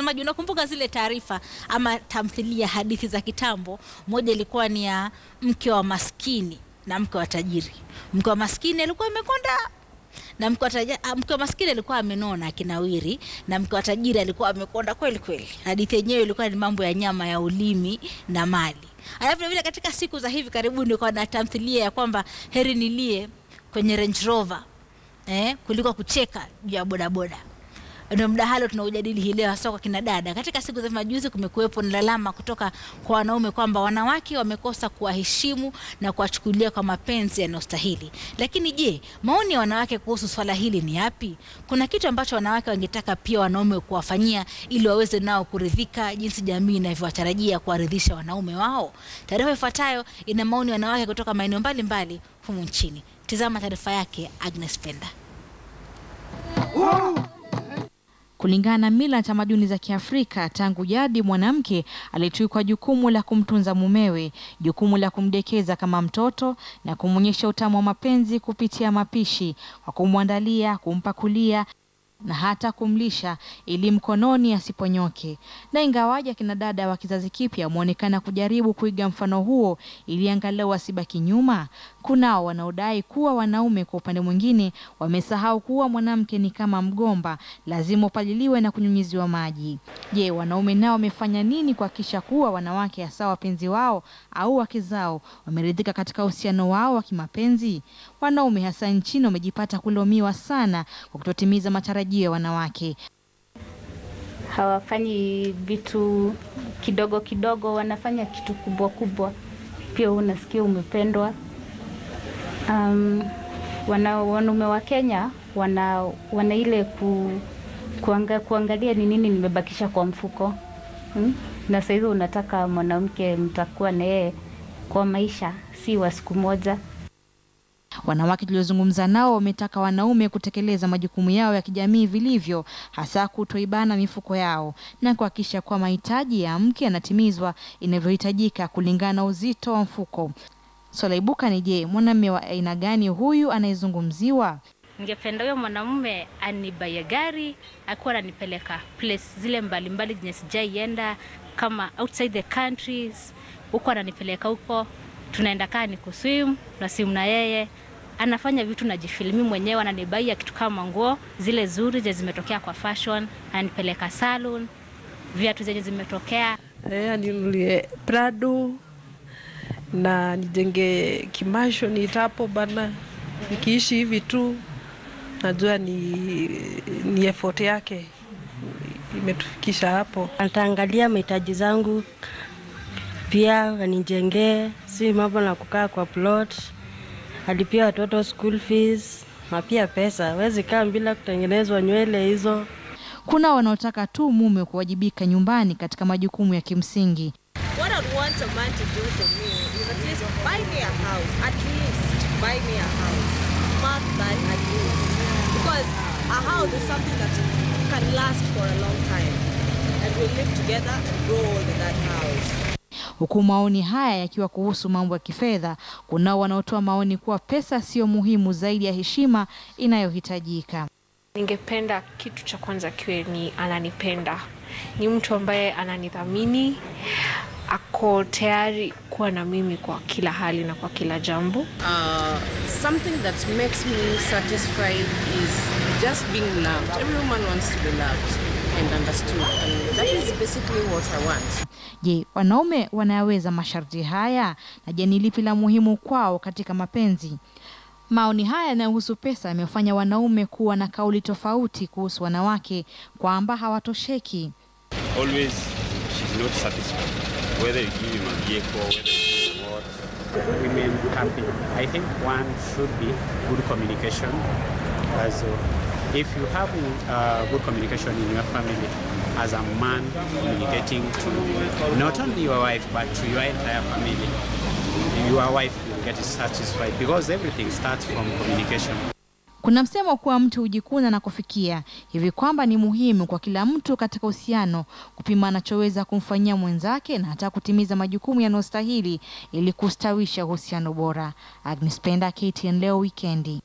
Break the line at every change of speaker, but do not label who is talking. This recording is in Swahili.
Mtazamaji, unakumbuka zile taarifa ama tamthilia hadithi za kitambo? Moja ilikuwa ni ya mke wa maskini na mke wa tajiri. Mke wa maskini alikuwa amekonda na mke wa maskini alikuwa amenona kinawiri, na mke wa tajiri alikuwa amekonda kweli kweli. Hadithi yenyewe ilikuwa ni mambo ya nyama ya ulimi na mali. Alafu vile katika siku za hivi karibuni kwa na tamthilia ya kwamba heri nilie kwenye Range Rover kuliko kucheka juu ya bodaboda. Ndio mdahalo tunaojadili hii leo hasa kwa kina dada. Katika siku za majuzi kumekuwepo na lalama kutoka kwa wanaume kwamba wanawake wamekosa kuwaheshimu na kuwachukulia kwa mapenzi yanayostahili. Lakini je, maoni ya wanawake kuhusu swala hili ni yapi? Kuna kitu ambacho wanawake wangetaka pia wanaume kuwafanyia ili waweze nao kuridhika jinsi jamii inavyowatarajia kuwaridhisha wanaume wao? Taarifa ifuatayo ina maoni ya wanawake kutoka maeneo mbalimbali humu nchini. Tazama taarifa yake Agnes Penda.
Kulingana na mila na tamaduni za Kiafrika, tangu jadi mwanamke alitwikwa jukumu la kumtunza mumewe, jukumu la kumdekeza kama mtoto na kumonyesha utamu wa mapenzi kupitia mapishi, kwa kumwandalia, kumpakulia na hata kumlisha ili mkononi asiponyoke. Na ingawaje kina dada wa kizazi kipya muonekana kujaribu kuiga mfano huo ili angalau asibaki nyuma, kunao wanaodai kuwa wanaume kwa upande mwingine wamesahau kuwa mwanamke ni kama mgomba, lazima upaliliwe na kunyunyiziwa maji. Je, wanaume nao wamefanya nini kuhakikisha kuwa wanawake hasa wapenzi wao au wake zao wameridhika katika uhusiano wao wa kimapenzi? Wanaume hasa nchini wamejipata kulomiwa sana kwa kutotimiza matarajio ya wanawake.
Hawafanyi vitu kidogo kidogo, wanafanya kitu kubwa kubwa. Pia unasikia umependwa. Wanaume wa Kenya wana ile kuangalia ni nini nimebakisha kwa mfuko. Na sasa hivi unataka mwanamke mtakuwa na yeye kwa maisha, si wa siku moja.
Wanawake tuliozungumza nao wametaka wanaume kutekeleza majukumu yao ya kijamii vilivyo, hasa kutoibana mifuko yao na kuhakikisha kwa mahitaji ya mke yanatimizwa inavyohitajika kulingana na uzito wa mfuko. Swala ibuka ni je, mwanamume wa aina gani huyu anayezungumziwa?
Ningependa huyo mwanamume anibaye gari, akuwa ananipeleka place zile mbalimbali zenye sijaienda, kama outside the countries, huko ananipeleka huko, tunaenda kani kuswim na simu na yeye. Anafanya vitu najifilimi mwenyewe, ananibaia kitu kama nguo zile zuri zenye zimetokea kwa fashion, ananipeleka salon, viatu zenye zimetokea.
Ninunulie Prado na nijenge kimasho nitapo bana. Nikiishi hivi tu najua ni effort yake imetufikisha hapo.
Ataangalia mahitaji zangu, pia anijengee, si mambo na kukaa kwa plot. Alipia watoto school fees, na pia pesa. Hawezi kaa bila kutengenezwa nywele hizo.
Kuna wanaotaka tu mume kuwajibika nyumbani katika majukumu ya kimsingi.
What I want a man to do for me is at least buy me a house. At least buy me a house. Mark that at least. Because a house is something that can last for a long time. And we live together and grow old in that house.
Huku maoni haya yakiwa kuhusu mambo ya kifedha, kunao wanaotoa maoni kuwa pesa sio muhimu zaidi ya heshima inayohitajika.
Ningependa kitu cha kwanza kiwe ni ananipenda. Ni mtu ambaye ananithamini, ako tayari kuwa na mimi kwa kila hali na kwa kila jambo.
Something that makes me satisfied is just being loved. Every woman wants to be loved and understood. And that is basically what I want.
Je, wanaume wanaweza masharti haya? Na je, ni lipi la muhimu kwao katika mapenzi? Maoni haya yanayohusu pesa yamefanya wanaume kuwa na kauli tofauti kuhusu wanawake kwamba hawatosheki.
Always she's not satisfied. Whether you give him a vehicle, whether you give him what.
Women happy. I think one should be good communication. So if you have good communication in your family, as a man communicating to not only your wife but to your entire family, your wife will get satisfied because everything starts from communication.
Kuna msemo kuwa mtu hujikuna na kufikia, hivi kwamba ni muhimu kwa kila mtu katika uhusiano kupima anachoweza kumfanyia mwenzake na hata kutimiza majukumu yanayostahili ili kustawisha uhusiano bora. Agnes Penda, KTN leo Weekendi.